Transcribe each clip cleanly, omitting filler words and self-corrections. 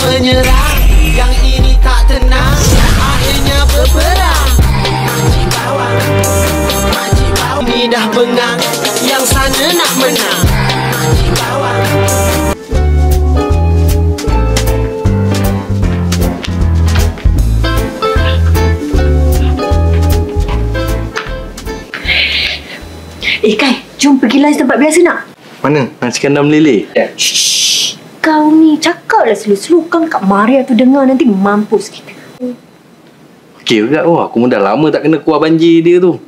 menyerang, yang ini tak tenang, akhirnya berperang. Makcik bawang, makcik bawang, ini dah bengang, yang sana nak menang. Makcik bawang. Kai, jom pergi lunch tempat biasa nak? Mana? Nasi kandar meleleh? Shh, kau ni cakaplah slow-slow. Kau kat Maria tu dengar nanti mampus kita. Okey juga. Oh, aku dah lama tak kena kuah banjir dia tu.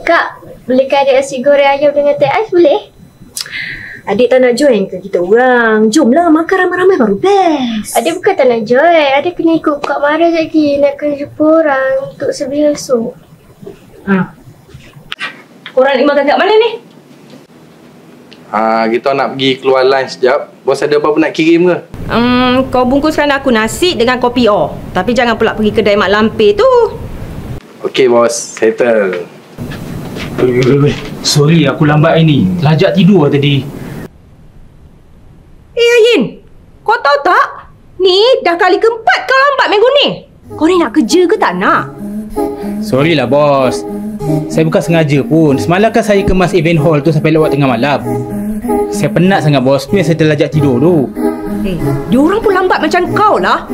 Kak, bolehkah ada nasi goreng ayam dengan teh ais boleh? Adik tak nak join ke kita orang? Jomlah makan ramai-ramai baru best. Adik bukan tak nak join. Adik kena ikut Kak Maria lagi. Nak kena jumpa orang untuk sebeli esok. Korang nak makan kat mana ni? Kita nak pergi keluar lunch sekejap. Bos ada apa-apa nak kirim ke? Kau bungkuskan aku nasi dengan kopi O. Tapi jangan pula pergi kedai Mak Lampir tu. Okey bos, settle. Sorry aku lambat ini. Lajak tidur tadi. Ayin, kau tahu tak? Ni dah kali keempat kau lambat minggu ni. Kau ni nak kerja ke tak nak? Sorry lah bos. Saya bukan sengaja pun. Semalam kan saya kemas event hall tu sampai lewat tengah malam. Saya penat sangat bos. Tu yang saya terlajak tidur tu. Diorang pun lambat macam kau lah.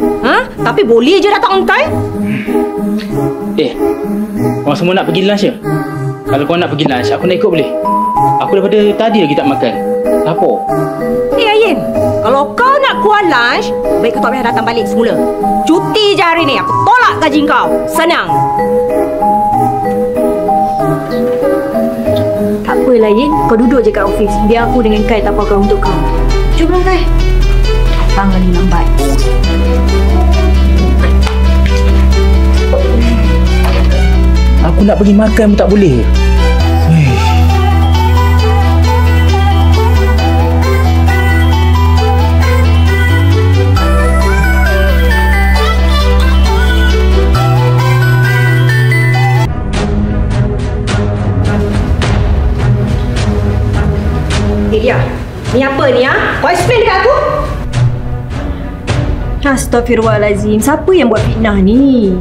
Tapi boleh je datang on time. Korang semua nak pergi lunch je? Kalau korang nak pergi lunch, aku nak ikut boleh? Aku daripada tadi lagi tak makan. Lapar. Ayin, kalau kau nak keluar lunch, baik kau tak payah datang balik semula. Cuti je hari ni. Aku tolak gaji kau. Senang. Tak apalah Yin, kau duduk je kat office. Biar aku dengan Kai taparkan untuk kau. Jom lah Kai. Tangan ni lambat. Aku nak pergi makan pun tak boleh. Dia, ni apa ni Kau explain dekat aku? Astaghfirullahalazim. Siapa yang buat fitnah ni?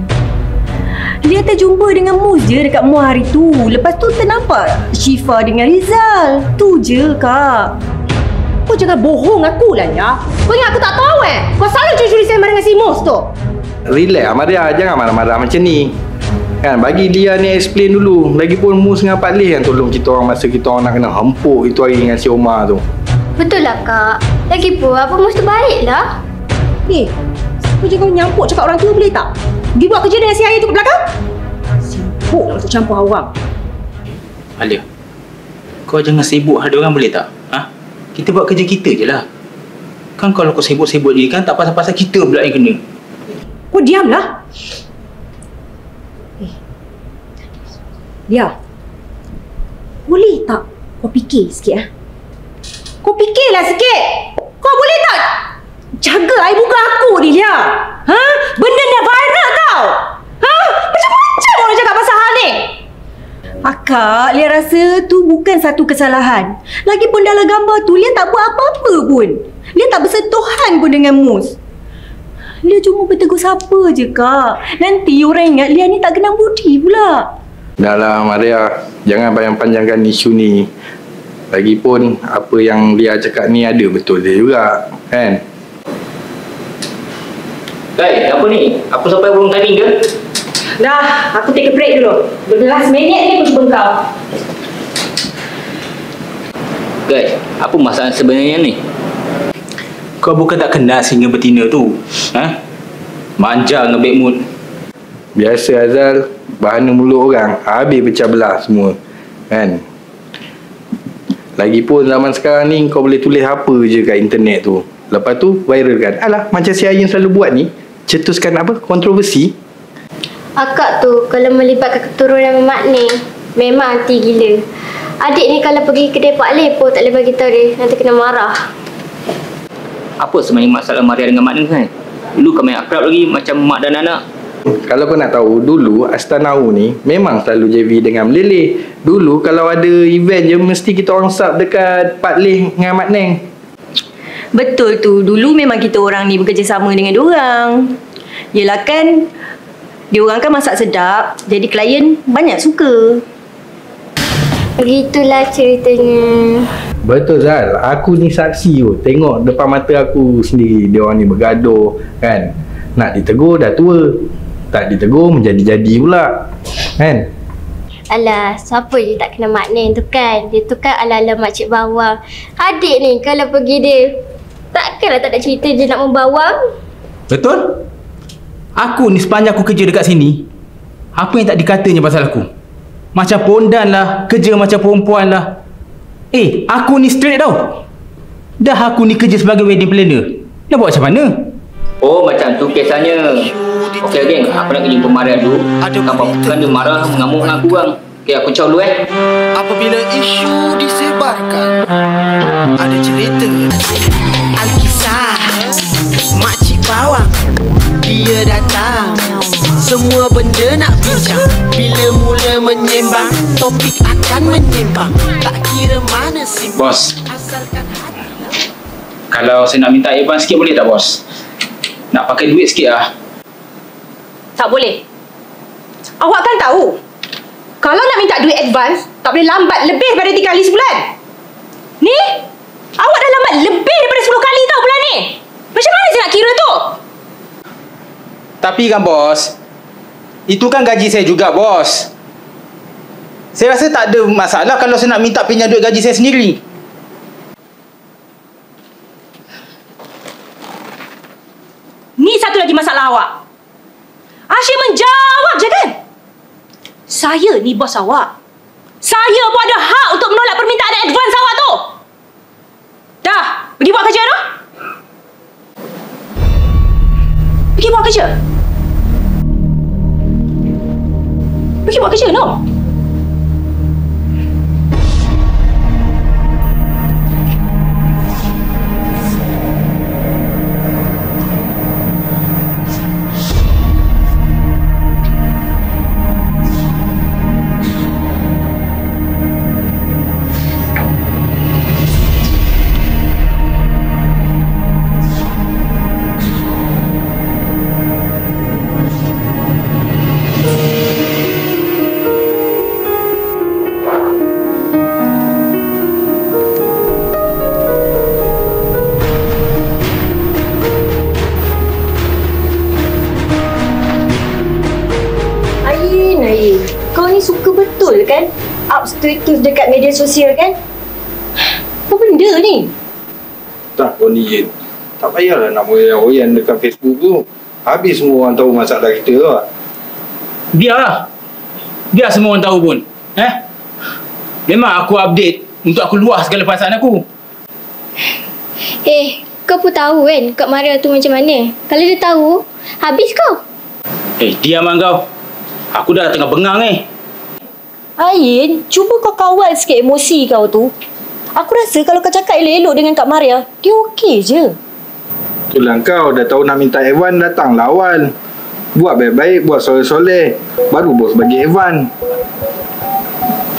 Dia terjumpa dengan Mus je dekat mall hari tu. Lepas tu ternampak Syifa dengan Rizal. Tu je kak. Kau jangan bohong aku lah ya. Kau ingat aku tak tahu Kau selalu curi-curi sembang dengan si Mus tu. Relax Amaria, jangan marah-marah macam ni. Kan, bagi dia ni explain dulu. Lagipun Mus dengan Pak Leh yang tolong kita orang masa kita orang nak kena hempuk itu hari dengan si Omar tu. Betul lah Kak. Lagipun apa Mus tu baik lah. Kau jangan nyampuk cakap orang tua boleh tak? Pergi buat kerja dengan si ayah tu kat belakang. Sibuk nak masuk campur awam. Alia, kau jangan sibuk ada orang boleh tak? Kita buat kerja kita je lah. Kan kalau kau sibuk-sibuk je kan tak pasal-pasal kita pula yang kena. Kau diamlah. Dia, boleh tak kau fikir sikit Kau fikirlah sikit. Kau boleh tak jaga air muka aku ni dia? Benda dah viral tau. Macam-macam orang cakap pasal hal ni. Akak, Lia rasa tu bukan satu kesalahan. Lagipun dalam gambar tu Lia tak buat apa-apa pun. Lia tak bersentuhan pun dengan Mus. Lia cuma bertegur sapa je kak. Nanti orang ingat Lia ni tak kenal budi pula. Dah lah Maria, jangan panjang-panjangkan isu ni. Lagipun apa yang Lia cakap ni ada betul dia juga, kan? Guys, apa ni? Aku sampai belum timing ke? Dah, aku take a break dulu. Last minute ni aku jumpa kau. Guys, apa masalah sebenarnya ni? Kau bukan tak kenal singa betina tu? Manja dengan bad mood. Biasa Azal, bahana mulut orang, habis pecah belah semua, kan? Lagipun zaman sekarang ni kau boleh tulis apa je kat internet tu. Lepas tu viral kan. Alah, macam si Ayin selalu buat ni, cetuskan apa? Kontroversi. Akak tu kalau melibatkan keturunan Mak ni memang anti gila. Adik ni kalau pergi kedai Pak Leh pun tak boleh bagi tahu dia, nanti kena marah. Apa sebenarnya masalah Maria dengan Mak ni kan? Dulu kau main akrab lagi macam mak dan anak. Kalau kau nak tahu, dulu Astanau ni memang selalu JV dengan Meleleh. Dulu kalau ada event je mesti kita orang sub dekat Pak Leh dengan Mak Neng. Betul tu. Dulu memang kita orang ni bekerjasama dengan diorang. Yelah kan, diorang kan masak sedap, jadi klien banyak suka. Begitulah ceritanya. Betul Zal, aku ni saksi tu. Tengok depan mata aku sendiri dia orang ni bergaduh kan. Nak ditegur dah tua, tak ditegur menjadi-jadi pula kan. Alah, siapa je tak kena makna tu kan. Dia tu kan ala-ala makcik bawang. Adik ni kalau pergi dia, takkanlah tak ada cerita je nak membawang. Betul? Aku ni sepanjang aku kerja dekat sini, apa yang tak dikatanya pasal aku? Macam pondan lah, kerja macam perempuan lah. Aku ni straight tau. Dah aku ni kerja sebagai wedding planner, nak buat macam mana? Oh, macam tu kisahnya. Okey geng, aku nak kerja pemarian dulu. Tanpa bukan dia marah mengamuk dengan aku bang. Okey, aku caw dulu Apabila isu disebarkan, ada cerita Alkisah makcik bawang, dia datang, semua benda nak bincang. Bila mula menyembang, topik akan menyimpang. Tak kira mana simpang. Bos, Asalkan hati. kalau saya nak minta advance sikit boleh tak bos? Nak pakai duit sikit lah. Tak boleh. Awak kan tahu, kalau nak minta duit advance, tak boleh lambat lebih daripada 3 kali sebulan. Ni, awak dah lambat lebih daripada 10 kali tau bulan ni. Macam mana saya nak kira tu? Tapi kan bos, itu kan gaji saya juga bos. Saya rasa tak ada masalah kalau saya nak minta pinjam duit gaji saya sendiri. Ni satu lagi masalah awak. Asyik menjawab je kan? Saya ni bos awak. Saya pun ada hak untuk menolak permintaan advance awak tu. Dah, pergi buat kerja tu. Pergi buat kerja. Pergi buat kerja, no? Kan up status dekat media sosial kan. Apa benda ni? Tak kau ni Jin, tak payahlah nak moyan-moyan dekat Facebook tu. Habis semua orang tahu masalah kita tu. Biarlah. Biar semua orang tahu pun. Memang aku update untuk aku luah segala perasaan aku. Kau pun tahu kan Kak Maria tu macam mana. Kalau dia tahu, habis kau. Diam kau. Aku dah tengah bengang Ain, cuba kau kawal sikit emosi kau tu. Aku rasa kalau kau cakap elok-elok dengan Kak Maria, dia okey je. Itulah kau dah tahu nak minta Evan, datang lawan. Buat baik-baik, buat soleh-soleh, baru bos bagi Evan.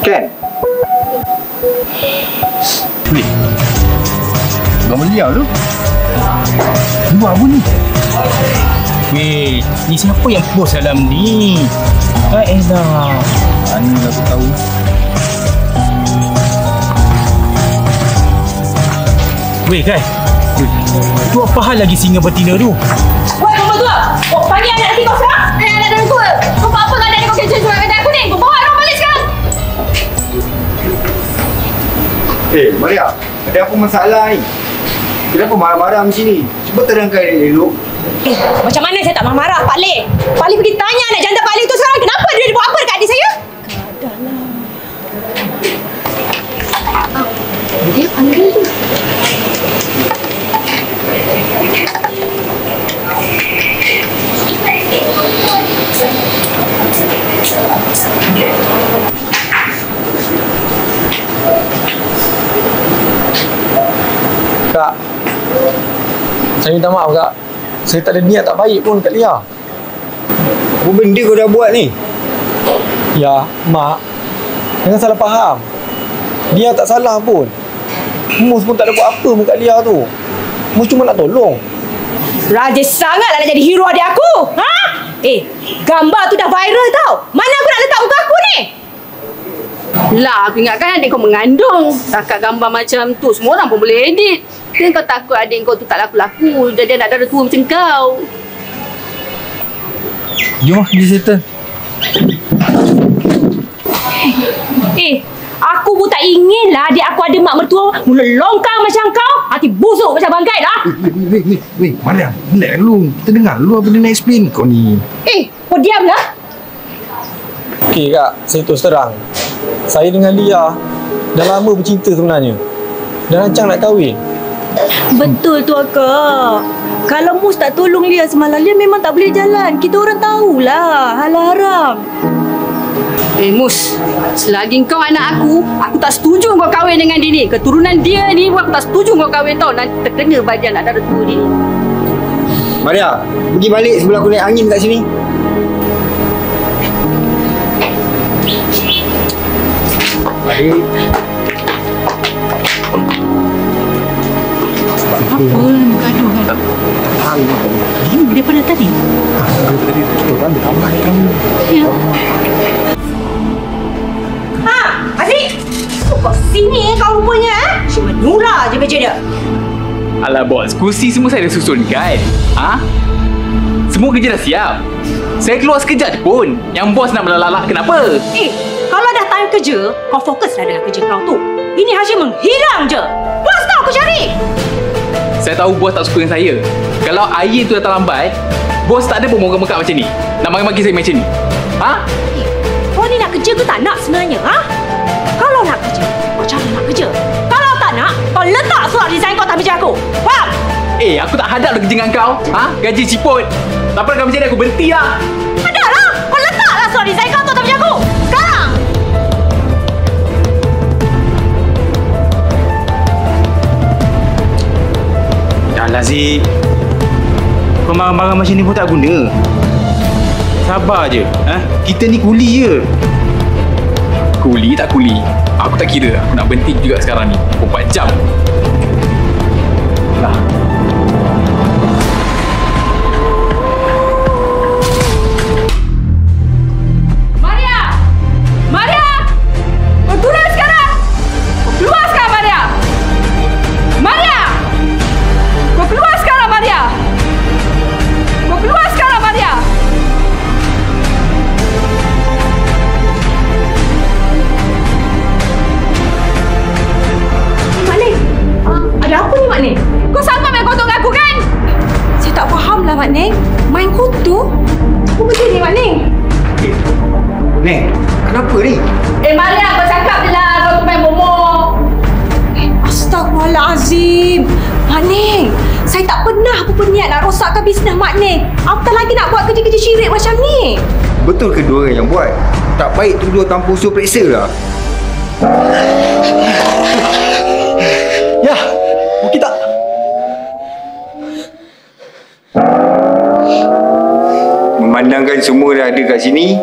Kan? Weh, Abang Belia tu. Dia buat apa ni? Weh, ni siapa yang post dalam ni? Elah, Ani aku tahu. Weh Kai, tu apa hal lagi singa betina tu? Woi, kau tua. Kau panggil anak nanti kau sekarang. Anak dan tua. Kau apa kau ada kau kerja surat kedai aku ni? Kau bawa orang balik sekarang. Maria, ada apa masalah ni? Kenapa marah-marah macam ni? Cuba terangkan elok. Macam mana saya tak marah Pak Leh? Pak Leh pergi tanya anak janda Pak Leh tu sekarang. Kenapa dia buat apa dekat adik saya? Dia panggil tu. Kak, saya minta maaf kak. Saya tak ada niat tak baik pun kat Lia. Apa benda kau dah buat ni? Ya, mak. Jangan salah faham. Lia tak salah pun. Mus pun tak ada buat apa pun kat Lia tu. Mus cuma nak tolong. Rajin sangatlah nak jadi hero adik aku. Ha? Gambar tu dah viral tau. Mana aku nak letak muka aku ni? Lah, aku ingatkan adik kau mengandung. Takat gambar macam tu, semua orang pun boleh edit. Kan kau takut adik kau tu tak laku-laku. Jadi anak dara tua macam kau. Jom lah, dia settle. Aku pun tak ingin lah adik aku ada mak mertua mula longkang macam kau. Hati busuk macam bangkai lah. Weh, Mariam, relax dulu. Kita dengar dulu apa dia nak explain kau ni. Kau diam lah. Okey kak, saya terus terang. Saya dengan Lia dah lama bercinta sebenarnya. Dah rancang nak kahwin. Betul tu akak. Kalau Mus tak tolong Lia semalam, Lia memang tak boleh jalan. Kita orang tahulah hal haram. Mus, selagi kau anak aku tak setuju kau kahwin dengan dia ni. Keturunan dia ni aku tak setuju kau kahwin tau. Nanti terkena badan anak dara tua ni. Maria, pergi balik sebelum aku naik angin kat sini. Balik. Apa gaduh kan? Ini daripada tadi. Tadi tu kan dia tambah kamu. Ya. Aziz, kau sini kau rupanya. Cuma Nura je kerja dia. Alah bos, kursi semua saya dah susunkan. Semua kerja dah siap. Saya keluar sekejap pun. Yang bos nak melalak kenapa? Kalau dah time kerja, kau fokuslah dalam kerja kau tu. Ini Hashim menghilang je. Bos kau aku cari. Saya tahu bos tak suka dengan saya. Kalau air tu datang lambat, bos tak ada pun mengangkat macam ni. Nak maki-maki saya macam ni. Kau ni nak kerja ke tak nak sebenarnya? Kalau nak kerja, kau cari nak kerja. Kalau tak nak, kau letak surat resign kau atas meja aku. Faham? Aku tak hadap dah kerja dengan kau. Gaji ciput. Tak apa macam ni aku berhenti lah. Hadaplah. Kau letaklah surat resign kau atas meja aku. Sekarang. Dah lah Zik. Kau marah-marah macam ni pun tak guna. Sabar je. Kita ni kuli je. Kuli tak kuli, aku tak kira. Aku nak berhenti juga sekarang ni 24 jam. Lah. Maria! Kau turun sekarang! Kau keluar sekarang, Maria! Maria! Kau keluar sekarang, Maria! Kau keluar sekarang, Maria! Ada apa ni Mak Neng? Kau sanggup main kotor dengan aku kan? Saya tak faham lah Mak Neng. Main kotor? Apa benda ni Mak Neng? Neng, kenapa ni? Maria, kau cakap je lah kau tu main bomoh. Astagfirullahalazim. Mak Neng, saya tak pernah berniat nak rosakkan bisnes Mak Neng. Apatah lagi nak buat kerja-kerja syirik macam ni. Betul ke dua orang yang buat? Tak baik tuduh tanpa usul periksa lah. Ya, okey tak? Memandangkan semua dah ada kat sini,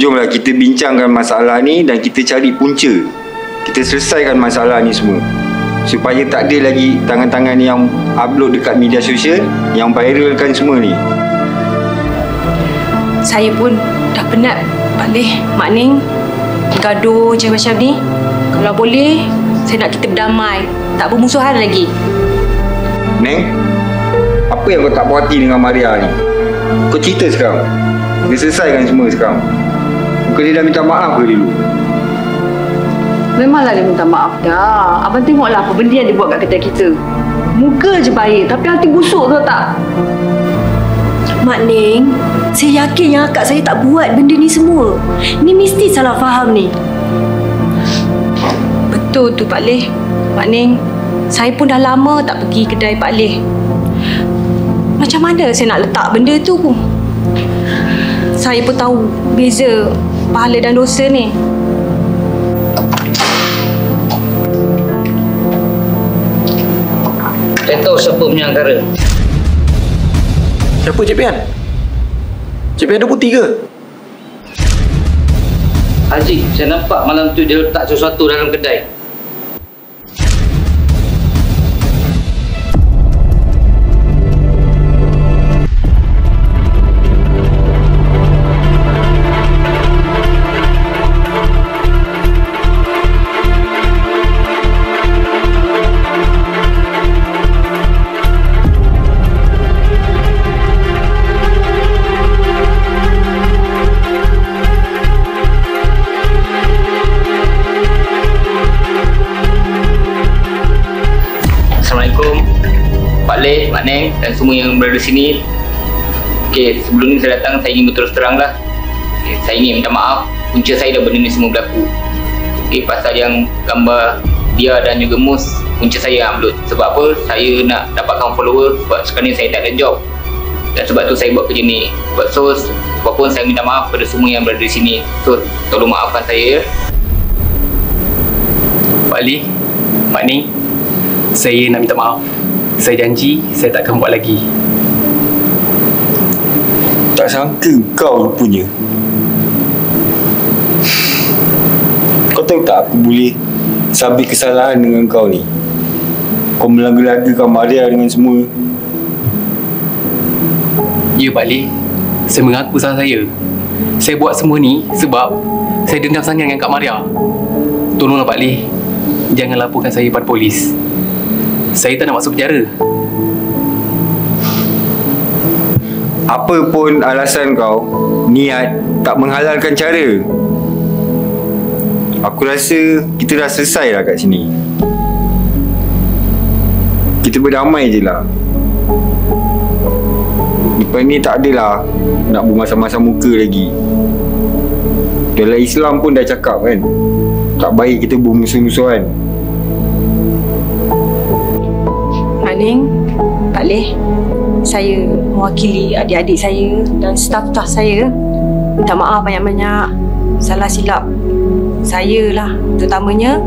jomlah kita bincangkan masalah ni dan kita cari punca. Kita selesaikan masalah ni semua. Supaya tak ada lagi tangan-tangan yang upload dekat media sosial yang viralkan semua ni. Saya pun dah penat balik Mak Neng gaduh je macam ni. Kalau boleh, saya nak kita berdamai, tak bermusuhan lagi. Neng, apa yang kau tak puas hati dengan Maria ni? Kau cerita sekarang. Dia selesaikan semua sekarang. Bukan dia dah minta maaf ke dulu? Memanglah dia minta maaf dah. Abang tengoklah apa benda yang dia buat kat kedai kita. Muka je baik tapi hati busuk tu tak? Mak Neng, saya yakin yang akak saya tak buat benda ni semua. Ni mesti salah faham ni. Betul tu Pak Leh. Mak Neng, saya pun dah lama tak pergi kedai Pak Leh. Macam mana saya nak letak benda tu pun? Saya pun tahu beza pahala dan dosa ni. Saya tahu siapa punya angkara. Siapa Cik Pian? Cik Pian 23 ke? Haji, saya nampak malam tu dia letak sesuatu dalam kedai. dan semua yang berada di sini. Okey, sebelum ni saya datang, saya ingin berterus terang lah. Okay, saya ingin minta maaf, punca saya dah benda ni semua berlaku. Okey, pasal yang gambar dia dan juga Mus, punca saya yang upload. Sebab apa? Saya nak dapatkan follower sebab sekarang ni saya tak ada job. Dan sebab tu saya buat kerja ni. Sebab pun saya minta maaf kepada semua yang berada di sini. So, tolong maafkan saya ya. Pak Ali, Mak Ning, saya nak minta maaf. Saya janji saya tak akan buat lagi. Tak sangka kau rupanya. Kau tahu tak aku boleh sabit kesalahan dengan kau ni? Kau melanggar-langgarkan Maria dengan semua. Ya Pak Ali, saya mengaku salah saya. Saya buat semua ni sebab saya dendam sangat dengan Kak Maria. Tolonglah Pak Ali, jangan laporkan saya pada polis. Saya tak nak masuk penjara. Apa pun alasan kau, niat tak menghalalkan cara. Aku rasa kita dah selesai lah kat sini. Kita berdamai je lah. Lepas ni tak adalah nak bermasam-masam muka lagi. Dalam Islam pun dah cakap kan, tak baik kita bermusuh-musuhan. Mak Ning, Pak Leh, saya mewakili adik-adik saya dan staf-staf saya minta maaf banyak-banyak. Salah silap saya lah, terutamanya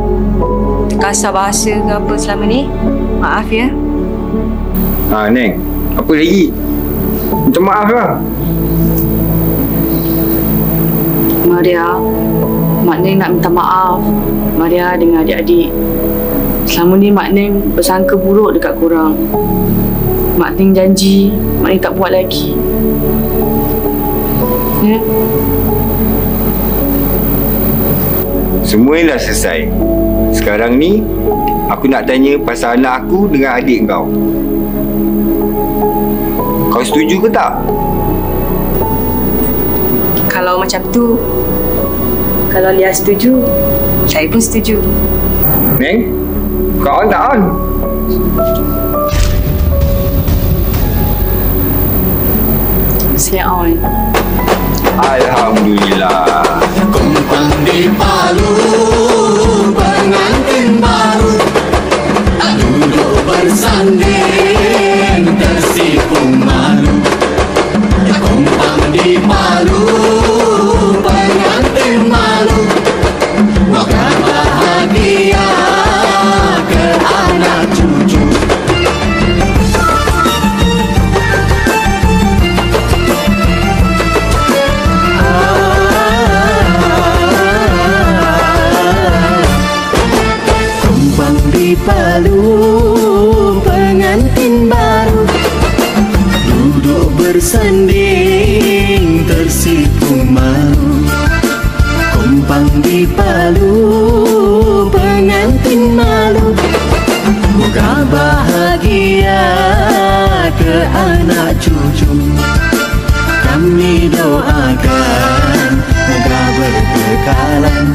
terkasar bahasa ke apa selama ni. Maaf ya. Neng, apa lagi? Minta maaf lah. Maria, Mak Ning nak minta maaf Maria dengan adik-adik. Selama ni Mak Ning bersangka buruk dekat korang. Mak Ning janji Mak Ning tak buat lagi. Ya? Semua dah selesai. Sekarang ni aku nak tanya pasal anak aku dengan adik kau. Kau setuju ke tak? Kalau macam tu, kalau Lia setuju, saya pun setuju. Neng, kau on tak on? Saya on. Alhamdulillah. Kumpang di Palu, pengantin baru tak duduk bersanding, tersipu malu. Kumpang di Palu, pengantin malu. Moga bahagia ke anak cucu. Palu, pengantin baru duduk bersanding, tersipu malu. Kumpang di Palu, pengantin malu. Moga bahagia ke anak cucu. Kami doakan moga berkekalan.